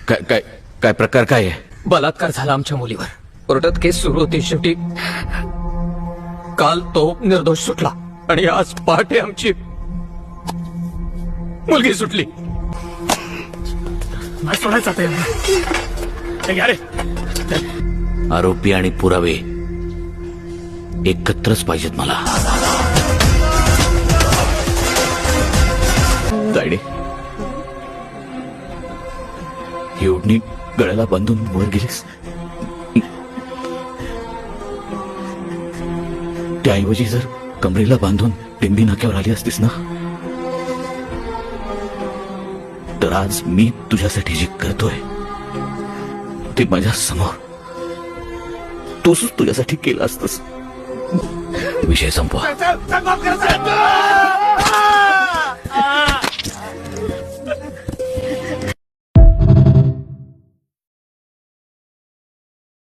काय काय काय प्रकार काय आहे? बलात्कार झाला आमच्या मुलीवर. कोर्टात केस सुरू होती. शेवटी काल तो निर्दोष सुटला आणि आज पहाटे आमची मुलगी सुटली. सोडायचं आरोपी आणि पुरावे एकत्रच पाहिजेत मला. तायडे, ही ओढणी गळ्याला बांधून वर गेलीस. त्याऐवजी जर कमरेला बांधून टिंबी नाक्यावर आली असतीस ना, तर आज मी तुझ्यासाठी जे करतोय ते माझ्या समोर तूच तुझ्यासाठी केलं असतस. विषय संपवा.